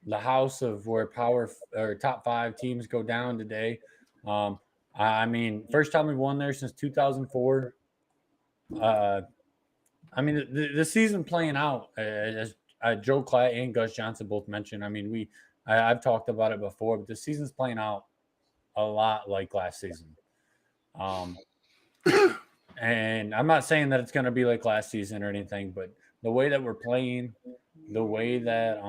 the house of where power or top five teams go down today. I mean, first time we won there since 2004. Uh, I mean, the season playing out, as Joe Klatt and Gus Johnson both mentioned. I mean, I've talked about it before, but the season's playing out a lot like last season. Um, and I'm not saying that it's going to be like last season or anything, but the way that we're playing, the way that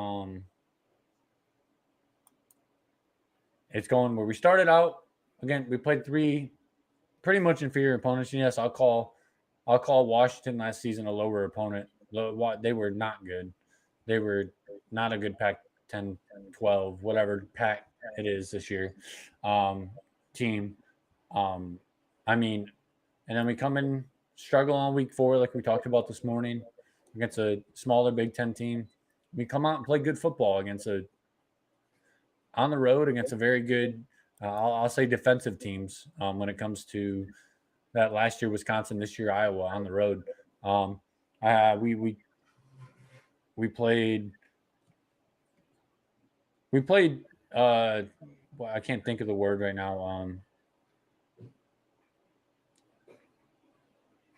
it's going, where we started out again, we played three pretty much inferior opponents. And yes, I'll call Washington last season a lower opponent. They were not good. They were not a good Pac 10, 12, whatever pack it is this year um, team. Um, I mean, and then we come in, struggle on week 4, like we talked about this morning, against a smaller Big Ten team. We come out and play good football against on the road against a very good, I'll say defensive teams when it comes to that last year Wisconsin, this year Iowa on the road. Um, we played we played well, I can't think of the word right now.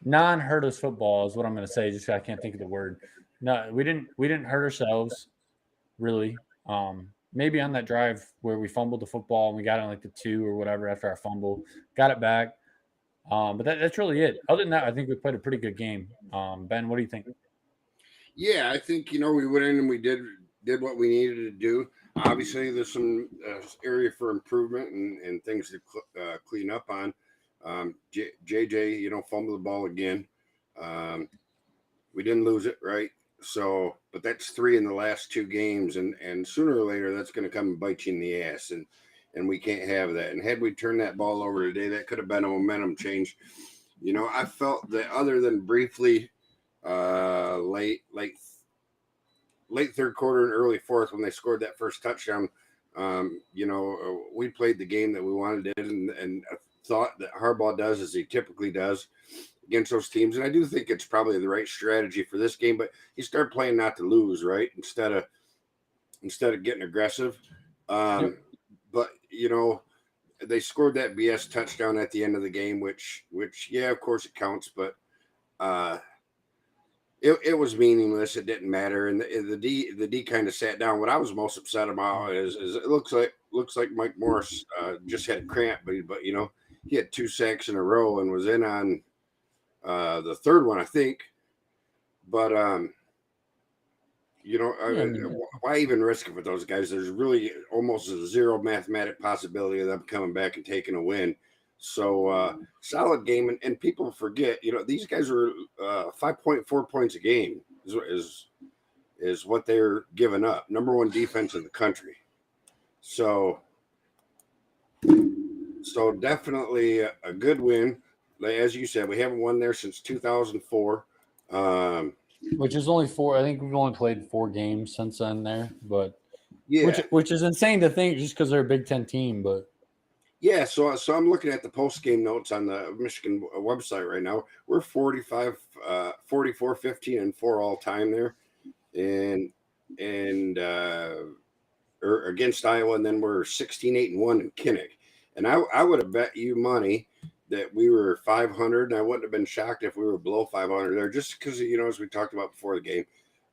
Non-hurt us football is what I'm going to say. Just I can't think of the word. No, we didn't hurt ourselves really. Maybe on that drive where we fumbled the football and we got on like the 2 or whatever after our fumble, got it back. But that's really it. Other than that, I think we played a pretty good game. Ben, what do you think? Yeah, I think we went in and we did what we needed to do. Obviously, there's some area for improvement and things to clean up on. JJ, fumbled the ball again. We didn't lose it, right? So, but that's 3 in the last 2 games, and sooner or later that's going to come and bite you in the ass, and we can't have that. And had we turned that ball over today, that could have been a momentum change. I felt that other than briefly late third quarter and early fourth when they scored that first touchdown, we played the game that we wanted to, and I thought that Harbaugh does as he typically does against those teams. And I do think it's probably the right strategy for this game, but you start playing not to lose, right? Instead of getting aggressive. Yep. But they scored that BS touchdown at the end of the game, which yeah, of course it counts, but it was meaningless. It didn't matter, and the D kind of sat down. What I was most upset about is it looks like Mike Morris just had a cramp, but he had 2 sacks in a row and was in on the third one, I think. But Yeah, I mean, why even risk it with those guys? There's really almost a zero mathematic possibility of them coming back and taking a win. So solid game, and people forget, these guys are 5.4 points a game is what they're giving up. Number 1 defense in the country. So definitely a good win. As you said, we haven't won there since 2004. which is only 4. I think we've only played 4 games since then there, but Yeah. which is insane to think just because they're a Big Ten team. But Yeah, so I'm looking at the post game notes on the Michigan website right now. We're 44, 15, and 4 all time there, and or against Iowa, and then we're 16, 8, and 1 in Kinnick. And I would have bet you money that we were 500, and I wouldn't have been shocked if we were below 500 there, just because as we talked about before the game,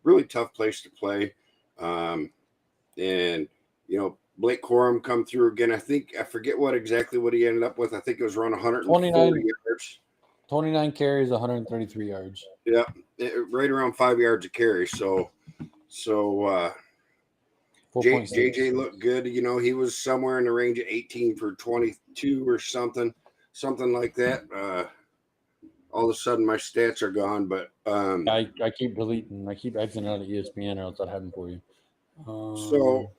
really tough place to play, and Blake Corum come through again. I forget exactly what he ended up with. I think it was around 140 yards. 29 carries, 133 yards. Yeah, right around 5 yards a carry. So JJ looked good. He was somewhere in the range of 18 for 22 or something like that. All of a sudden, my stats are gone, but I keep deleting. I keep exiting out of ESPN, or else that happened for you. So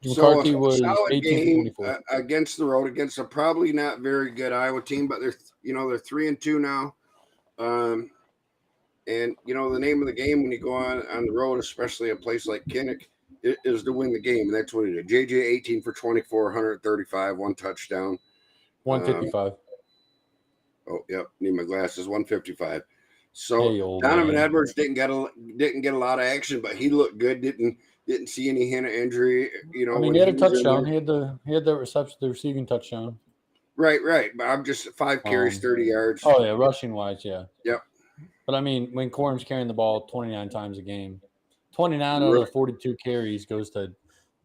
McCarthy was solid 18 game for 24 against the road against a probably not very good Iowa team, but they're 3-2 now. And the name of the game when you go on the road, especially a place like Kinnick, is to win the game. And that's what he did. JJ 18 for 24, 135, 1 touchdown, 155. Oh, yep, need my glasses. 155. So Hey, Donovan man. Edwards didn't get a lot of action, but he looked good. Didn't see any hint of injury. You know, I mean, when he had a was in touchdown. there. He had the reception, the receiving touchdown. Right. But I'm just 5 carries, 30 yards. Oh yeah, rushing wise, yeah. Yep. But I mean, when Corum's carrying the ball 29 times a game, 29 out of the Right. 42 carries goes to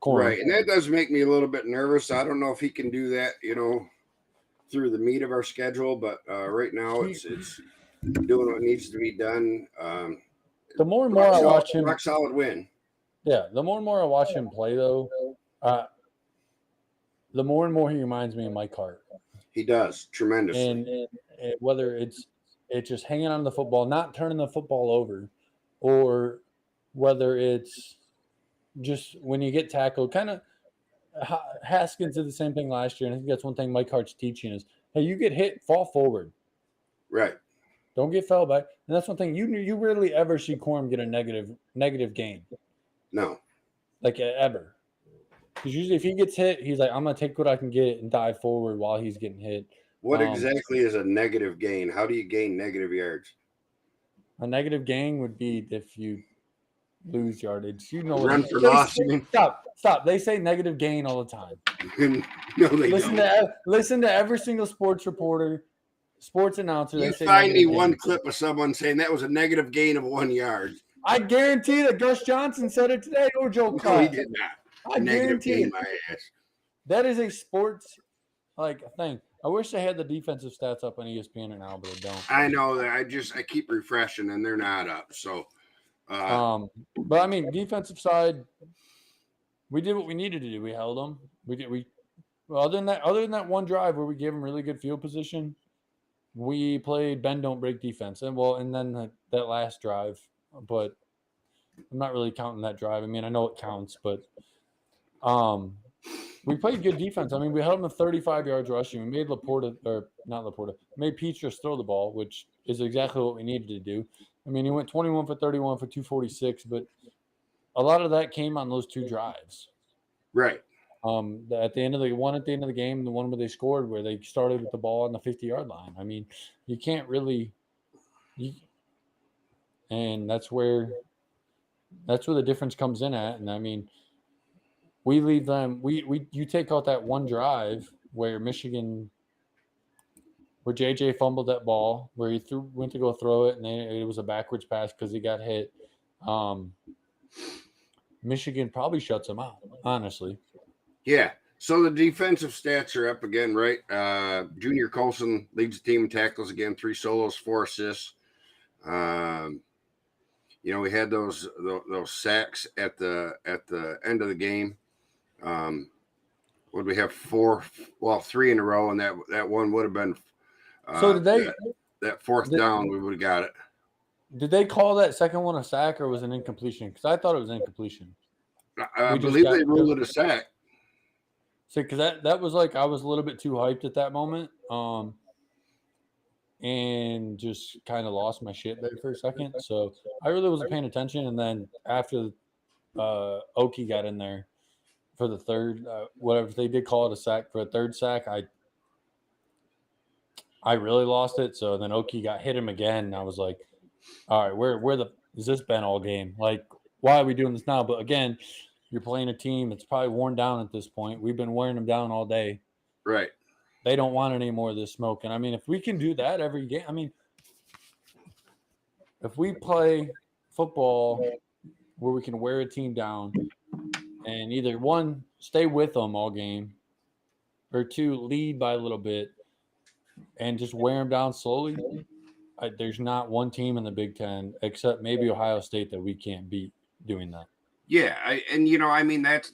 Corum. Right. And that does make me a little bit nervous. I don't know if he can do that, through the meat of our schedule, but right now it's doing what needs to be done. The more and more I watch him, rock solid win. Yeah, the more and more I watch him play, though, the more and more he reminds me of Mike Hart. He does tremendously. And whether it's just hanging on the football, not turning the football over, or whether it's just when you get tackled, kind of Haskins did the same thing last year, and I think that's one thing Mike Hart's teaching is, hey, you get hit, fall forward. Right. Don't get fouled back. And that's one thing you rarely ever see Corum get a negative game. No. Like ever. Because usually if he gets hit, he's like, I'm going to take what I can get and dive forward while he's getting hit. What exactly is a negative gain? How do you gain negative yards? A negative gain would be if you lose yardage. You know what Run for loss. Stop. They say negative gain all the time. No, they don't. Listen to every single sports reporter, sports announcer. You find me one clip of someone saying that was a negative gain of 1 yard. I guarantee that Gus Johnson said it today, or Joe Clark. No, he did not. I negative guarantee gain my ass. That is a sports thing. I wish they had the defensive stats up on ESPN now, but they don't. I know that. I keep refreshing and they're not up. So, but I mean, defensive side, we did what we needed to do. We held them. Other than that one drive where we gave them really good field position, we played bend don't break defense, and then that last drive. But I'm not really counting that drive. I mean, I know it counts, but we played good defense. I mean, we held them to 35 yards rushing. We made made Petrus throw the ball, which is exactly what we needed to do. I mean, he went 21 for 31 for 246, but a lot of that came on those two drives. Right. At the end of the game, the one where they scored, where they started with the ball on the 50-yard line. I mean, you can't really, and that's where the difference comes in at. And I mean, we leave them. You take out that one drive where JJ fumbled that ball, where he went to go throw it, and it was a backwards pass because he got hit. Michigan probably shuts him out, honestly. Yeah. So the defensive stats are up again, right? Junior Colson leads the team in tackles again, 3 solos, 4 assists. We had those sacks at the end of the game. Would we have 4? Well, 3 in a row, and that one would have been. So did they? That fourth down, we would have got it. Did they call that second one a sack or was it an incompletion? Because I thought it was incompletion. I believe they ruled it a sack. So, because that was I was a little bit too hyped at that moment, and just kind of lost my shit there for a second. So I really wasn't paying attention. And then after Oki got in there for the third, whatever they did call it a sack for a third sack, I really lost it. So then Oki hit him again, and I was like, all right, where has this been all game? Like, why are we doing this now? But again, you're playing a team that's probably worn down at this point. We've been wearing them down all day. Right. They don't want any more of this smoke. And I mean, if we can do that every game, I mean, if we play football where we can wear a team down and either 1, stay with them all game, or 2, lead by a little bit and just wear them down slowly, there's not one team in the Big Ten except maybe Ohio State that we can't beat doing that. Yeah,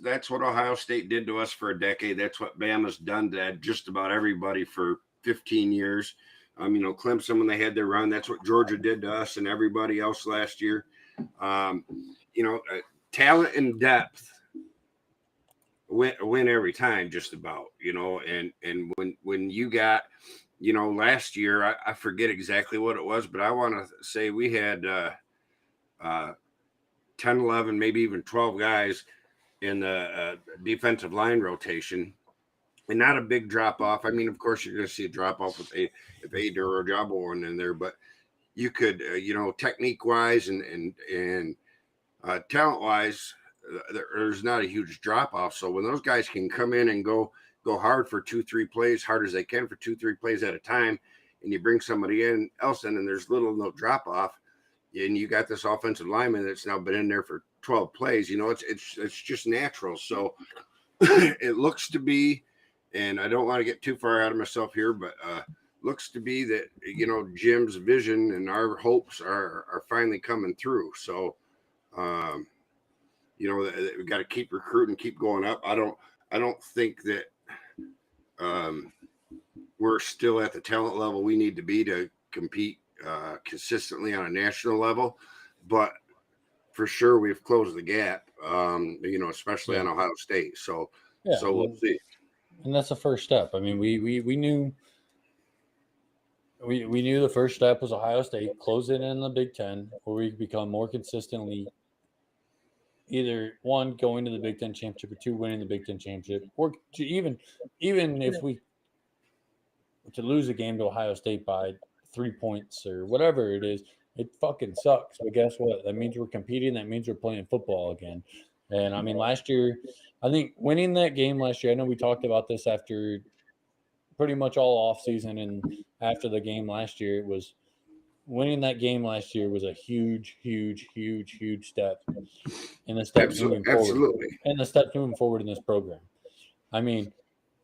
that's what Ohio State did to us for a decade. That's what Bama's done to just about everybody for 15 years. Clemson, when they had their run, that's what Georgia did to us and everybody else last year. Talent and depth win every time, just about. And when you got, last year, I forget exactly what it was, but I want to say we had 10, 11, maybe even 12 guys in the defensive line rotation, and not a big drop off. I mean, of course, you're going to see a drop off if Ader or Jabo weren't in there, but you could, technique wise and talent wise, there's not a huge drop off. So when those guys can come in and go hard for 2-3 plays, hard as they can for 2-3 plays at a time, and you bring somebody else in, and there's no drop off, and you got this offensive lineman that's now been in there for 12 plays. It's just natural. So it looks to be, and I don't want to get too far out of myself here, but looks to be that Jim's vision and our hopes are finally coming through. So we got to keep recruiting, keep going up. I don't think that we're still at the talent level we need to be to compete consistently on a national level, but for sure we've closed the gap, especially on Ohio State. So we'll see. And that's the first step. I mean, we knew the first step was Ohio State, close it in the Big Ten, where we become more consistently either one, going to the Big Ten championship, or two, winning the Big Ten championship, or even if we to lose a game to Ohio State by 3 points or whatever it is, it fucking sucks. But guess what? That means we're competing. That means we're playing football again. And I mean, last year, I think winning that game last year, I know we talked about this after pretty much all off season and after the game last year, it was winning that game last year was a huge, huge, huge, huge step in the steps moving forward. Absolutely. And the steps moving forward in this program. I mean,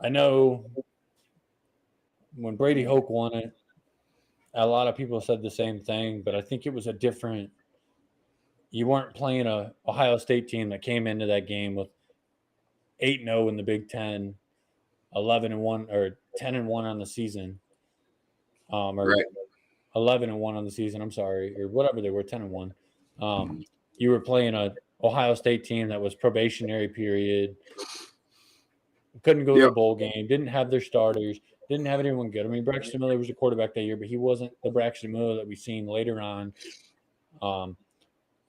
I know when Brady Hoke won it, a lot of people said the same thing, but I think it was a different – you weren't playing a Ohio State team that came into that game with 8-0 in the Big Ten, 11-1 or 10-1 on the season, right. 11-1 on the season. I'm sorry, or whatever they were, 10-1. You were playing a Ohio State team that was probationary period, couldn't go to the bowl game, didn't have their starters, didn't have anyone good. I mean, Braxton Miller was a quarterback that year, but he wasn't the Braxton Miller that we've seen later on.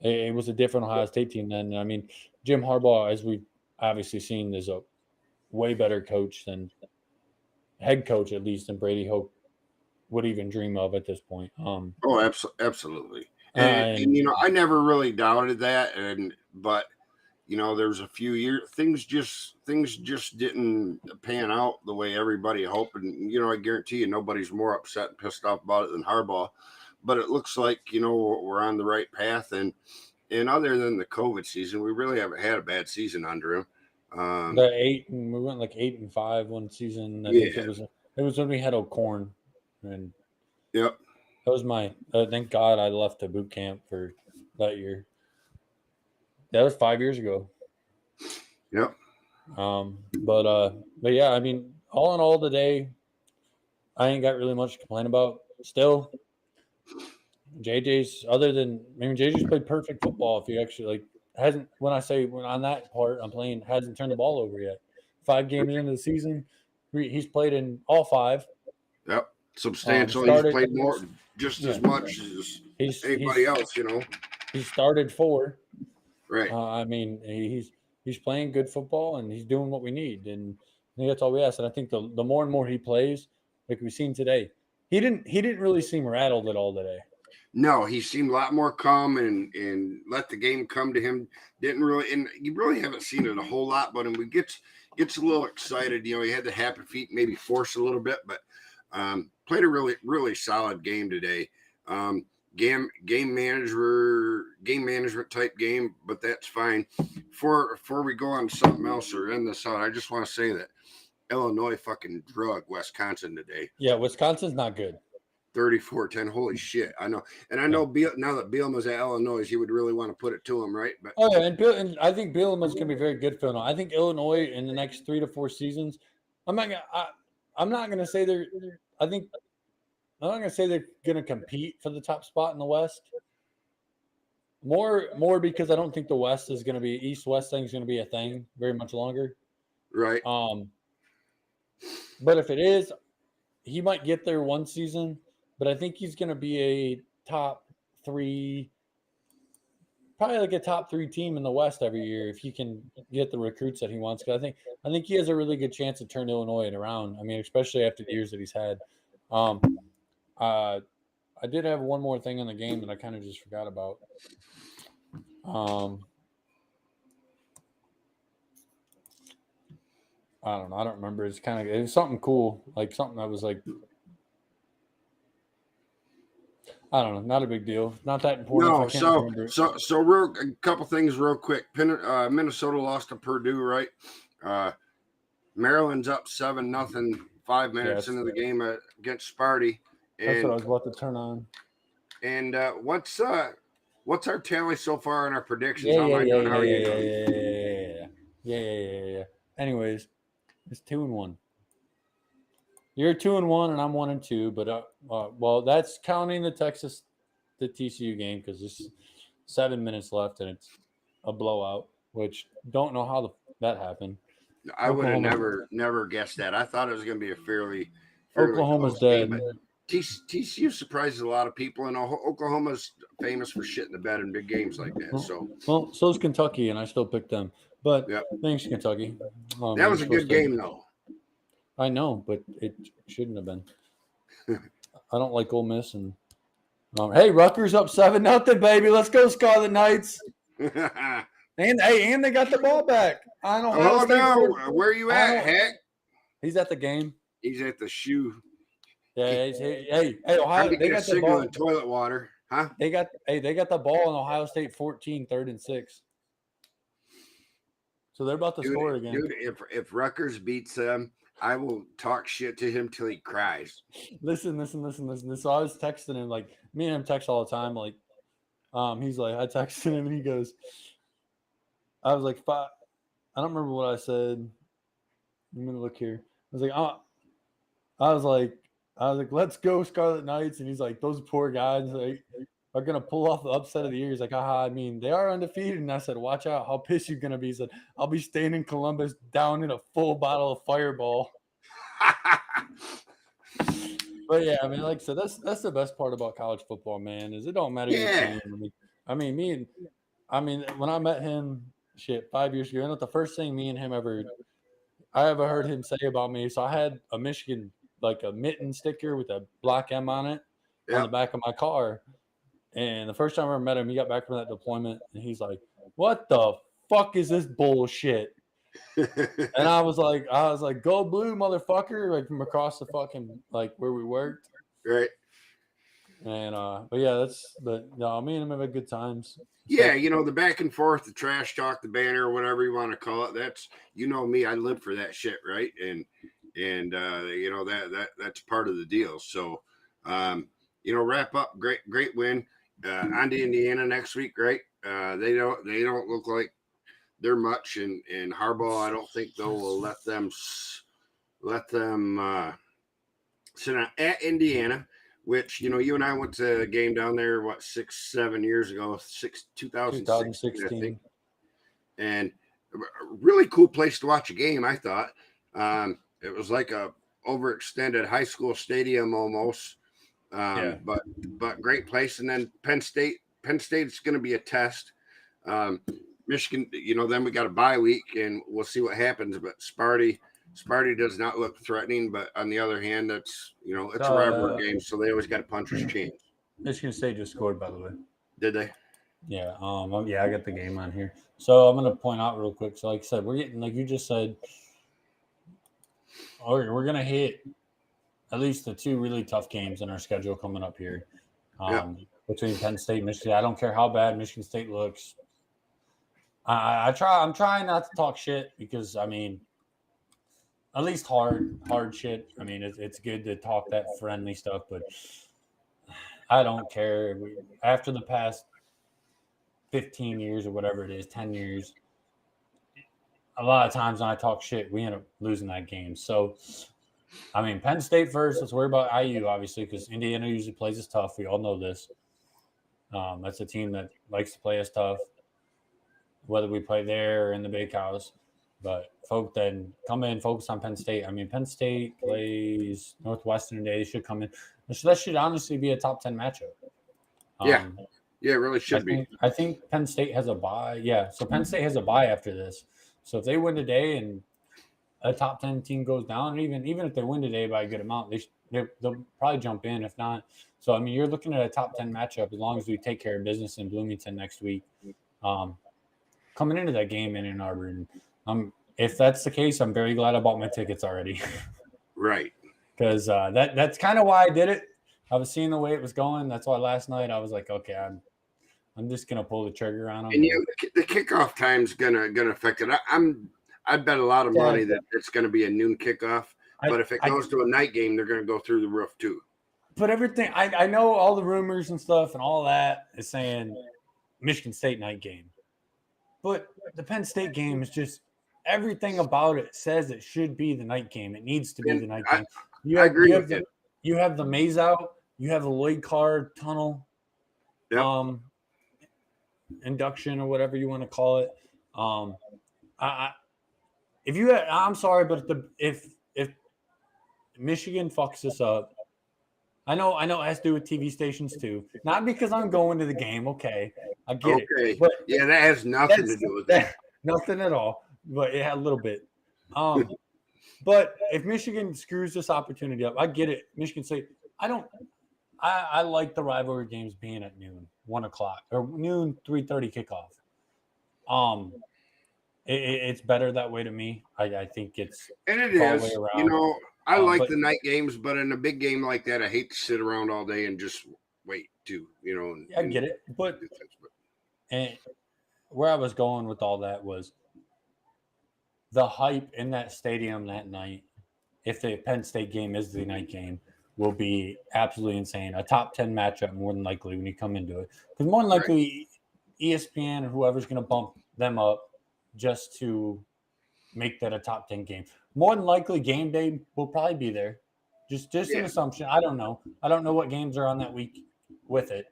It was a different Ohio State team then. I mean, Jim Harbaugh, as we've obviously seen, is a way better coach than head coach, at least, than Brady Hoke would even dream of at this point. Absolutely. And I never really doubted that. But there's a few years things just didn't pan out the way everybody hoped. And I guarantee you nobody's more upset and pissed off about it than Harbaugh. But it looks like we're on the right path. And other than the COVID season, we really haven't had a bad season under him. We went like 8-5 one season. I think it was when we had O'Korn, and yep, that was my. Thank God I left to boot camp for that year. That was 5 years ago. Yep. But yeah, I mean, all in all, today, I ain't got really much to complain about. Still, JJ's played perfect football. If you actually hasn't on that part I'm playing hasn't turned the ball over yet. 5 games into the season, he's played in all 5. Yep, substantial. He's played more, just as much as anybody else. He started 4. Right. I mean, he's playing good football and he's doing what we need, and I think that's all we ask. And I think the more and more he plays, like we've seen today, he didn't really seem rattled at all today. No, he seemed a lot more calm and let the game come to him. Didn't really, and you really haven't seen it a whole lot, but when he gets a little excited, he had the happy feet, maybe force a little bit, but played a really, really solid game today. Game management type game, but that's fine. Before we go on to something else or end this out, I just want to say that Illinois fucking drug Wisconsin today. Yeah, Wisconsin's not good. 34-10. Holy shit. I know. And I know now that Bielema's at Illinois, you would really want to put it to him, right? But and I think Bielema's going to be very good for Illinois. I think Illinois in the next 3 to 4 seasons, I'm not going to say they're going to compete for the top spot in the West. More because I don't think the West is going to be East-West thing is going to be a thing very much longer. Right. But if it is, he might get there one season. But I think he's going to be a top 3, probably like a top 3 team in the West every year if he can get the recruits that he wants. Because I think he has a really good chance to turn Illinois around. I mean, especially after the years that he's had. I did have one more thing in the game that I kind of just forgot about. I don't know. I don't remember. It was something cool, like something that was like, I don't know, not a big deal. Not that important if I No, can't so remember it. a couple things real quick. Minnesota lost to Purdue, right? Maryland's up 7-0, 5 minutes into the game against Sparty. That's what I And was about to turn on. and what's our tally so far in our predictions? Yeah, How am yeah, I yeah, doing? yeah, How are yeah, you yeah, doing? yeah, yeah, yeah, yeah. Anyways, it's 2-1. You're 2-1, and I'm 1-2. But well, that's counting the TCU game because there's 7 minutes left and it's a blowout. Which don't know how that happened. I would have Oklahoma, never guessed that. I thought it was going to be a fairly Oklahoma's close game, dead. but TCU surprises a lot of people, and Oklahoma's famous for shitting the bed in big games like that. So, Well, so's Kentucky, and I still picked them. But yeah, thanks, Kentucky. that You're was a good supposed to. game, though. I know, but it shouldn't have been. I don't like Ole Miss, and hey, Rutgers up 7-0, baby. Let's go, Scarlet Knights. And they got the ball back. I know. Oh no, where are you at, Heck? He's at the game. He's at the shoe. Yeah, hey, Ohio. They got got a signal the ball. in toilet water, huh? They got the ball in Ohio State 14, 3rd and 6. So they're about to score again. Dude, if Rutgers beats them, I will talk shit to him till he cries. Listen. So I was texting him, like, me and him text all the time. Like, he's like, I texted him and he goes, I was like, I don't remember what I said. I'm gonna look here. I was like, let's go Scarlet Knights, and he's like, those poor guys are gonna pull off the upset of the year. He's like, I mean, they are undefeated. And I said, watch out, how pissed you gonna be. He said, I'll be staying in Columbus down in a full bottle of Fireball. But yeah, I mean, like I said, that's the best part about college football, man, is it don't matter your team. I mean, when I met him 5 years ago, you know, the first thing me and him I ever heard him say about me. So I had a Michigan, like a mitten sticker with a black M on it on the back of my car. And the first time I ever met him, he got back from that deployment and he's like, what the fuck is this bullshit? And I was like, go blue, motherfucker, like from across the fucking, like where we worked. Right. And but yeah, no, me and him have had good times. Yeah, you know, the back and forth, the trash talk, the banner, whatever you want to call it. That's, you know, me, I live for that shit, right? And you know, that's part of the deal. So you know, wrap up, great win. On to Indiana next week, right? They don't look like they're much, and Harbaugh, I don't think they'll let them sit at Indiana, which, you know, you and I went to a game down there, 6-7 years ago, 2016, I think, and a really cool place to watch a game, I thought. It was like a overextended high school stadium almost, but great place. And then Penn State's going to be a test. Michigan, you know, then we got a bye week, and we'll see what happens. But Sparty does not look threatening, but on the other hand, that's, you know, it's a rivalry game, so they always got a puncher's chance. Michigan State just scored, by the way. Did they? Yeah. Yeah, I got the game on here. So I'm gonna point out real quick. So like I said, we're getting, like you just said, we're gonna hit at least the two really tough games in our schedule coming up here. Between Penn State and Michigan. I don't care how bad Michigan State looks. I'm trying not to talk shit because, I mean, at least hard shit. I mean, it's good to talk that friendly stuff, but I don't care. After the past 15 years or whatever it is, 10 years, a lot of times when I talk shit, we end up losing that game. So, I mean, Penn State first. Let's worry about IU, obviously, because Indiana usually plays us tough. We all know this. That's a team that likes to play us tough, whether we play there or in the Big House. But folk then come in, focus on Penn State. I mean, Penn State plays Northwestern today. They should come in. That should honestly be a top 10 matchup. Yeah, it really should be. I think Penn State has a bye. Yeah, so Penn State has a bye after this. So if they win today and a top 10 team goes down, even if they win today by a good amount, they'll probably jump in. If not, so I mean, you're looking at a top 10 matchup as long as we take care of business in Bloomington next week. Coming into that game in Ann Arbor, and if that's the case, I'm very glad I bought my tickets already. Right. Because that's kind of why I did it. I was seeing the way it was going. That's why last night I was like, okay, I'm just gonna pull the trigger on them. And the kickoff time's gonna affect it. I bet a lot of money that it's gonna be a noon kickoff. But if it goes to a night game, they're gonna go through the roof too. But everything I know, all the rumors and stuff and all that is saying Michigan State night game. But the Penn State game is just everything about it says it should be the night game. It needs to be the night game. I agree with you. You have the maze out. You have the Lloyd Carr tunnel, induction or whatever you want to call it. I'm sorry, but if Michigan fucks this up, I know it has to do with TV stations too. Not because I'm going to the game. Okay, I get it. But yeah, that has nothing to do with that. Nothing at all. But it had a little bit. But if Michigan screws this opportunity up, I get it. Michigan State. I like the rivalry games being at noon, 1 o'clock, or noon, 3:30 kickoff. It's better that way to me. I think it's and it is. You know, I like the night games, but in a big game like that, I hate to sit around all day and just wait to, you know. I get it, but and where I was going with all that was the hype in that stadium that night. If the Penn State game is the night game, will be absolutely insane. A top 10 matchup more than likely when you come into it, because more than likely ESPN or whoever's going to bump them up just to make that a top 10 game. More than likely, game day will probably be there. Just an assumption. I don't know. I don't know what games are on that week with it.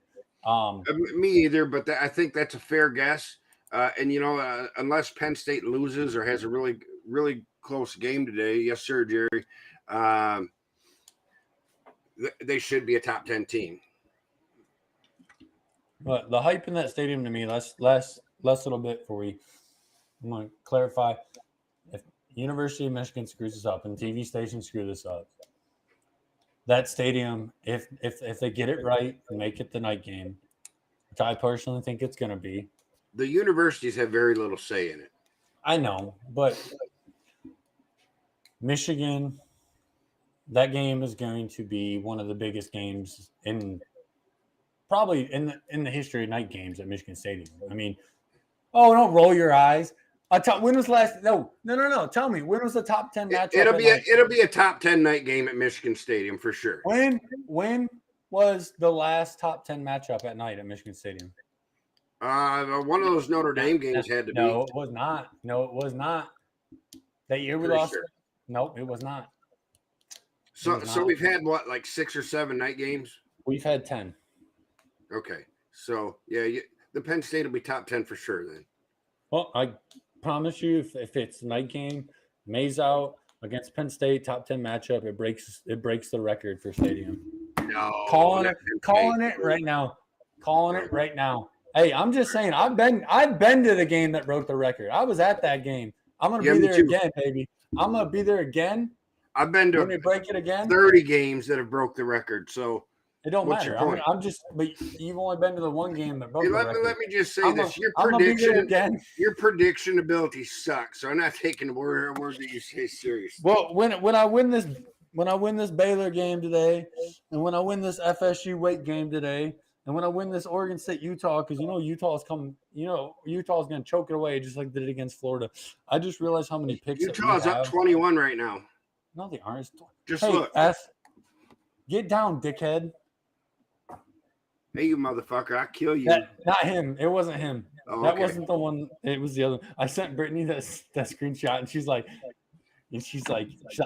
Me either, but I think that's a fair guess. And, you know, unless Penn State loses or has a really, really close game today, yes, sir, Jerry, they should be a top 10 team. But the hype in that stadium to me, less little bit for you. I'm going to clarify. If University of Michigan screws this up and TV stations screw this up, that stadium, if they get it right and make it the night game, which I personally think it's going to be. The universities have very little say in it. I know, but Michigan, that game is going to be one of the biggest games probably in the history of night games at Michigan Stadium. I mean, don't roll your eyes. When was last? No. Tell me, when was the top 10 matchup? It'll be a top 10 night game at Michigan Stadium for sure. When was the last top 10 matchup at night at Michigan Stadium? One of those Notre Dame games had to be. No, it was not. That year we lost. Sure. No, it was not. So we've had what, like 6 or 7 night games? We've had 10. Okay. So yeah, the Penn State will be top 10 for sure then. Well, I promise you, if it's a night game, Mays out against Penn State, top 10 matchup, it breaks the record for stadium. No. Calling it right now. Hey, I'm just saying, I've been to the game that broke the record. I was at that game. I'm gonna be there again, baby. I'm gonna be there again. I've been to break it again. 30 games that have broke the record. So it don't matter. But you've only been to the one game that broke the record. Let me just say this: your prediction ability sucks. So I'm not taking a word that you say seriously. Well, when I win this Baylor game today, and when I win this FSU Wake game today, and when I win this Oregon State Utah, because Utah's going to choke it away just like they did against Florida. I just realized how many picks Utah's up 21 right now. No, they aren't. Just look. Get down, dickhead. Hey, you motherfucker! I'll kill you. Not him. It wasn't him. Oh, that wasn't the one. It was the other. I sent Brittany that screenshot, and she's like,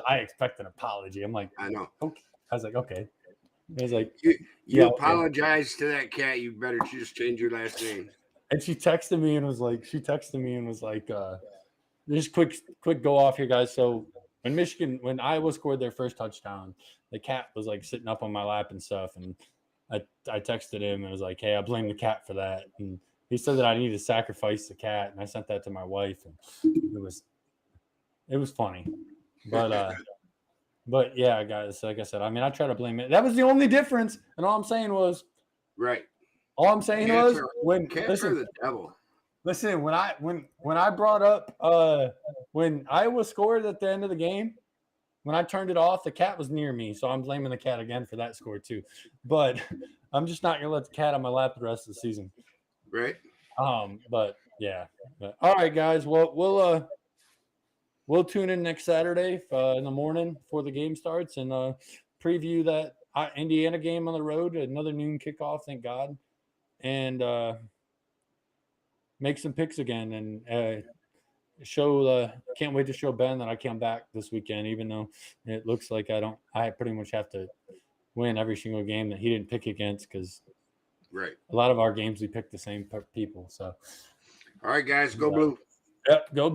I expect an apology. I'm like, I know. Okay. I was like, okay. I was like, you apologize to that cat. You better just change your last name. And she texted me and was like, just quick go off here, guys. So when Iowa scored their first touchdown, the cat was like sitting up on my lap and stuff, and I texted him and was like, hey, I blame the cat for that. And he said that I need to sacrifice the cat, and I sent that to my wife, and it was funny, but yeah, guys, like I said, I mean, I try to blame it. That was the only difference, and all I'm saying was right. All I'm saying was the devil. Listen, when I brought up when Iowa scored at the end of the game, when I turned it off, the cat was near me, so I'm blaming the cat again for that score too. But I'm just not gonna let the cat on my lap the rest of the season. Right. But yeah. All right, guys. Well, we'll tune in next Saturday in the morning before the game starts and preview that Indiana game on the road. Another noon kickoff, thank God, and make some picks again and. Can't wait to show Ben that I came back this weekend, even though it looks like I pretty much have to win every single game that he didn't pick against because right. A lot of our games we picked the same people. So, all right, guys, go Blue. Yep, go Blue.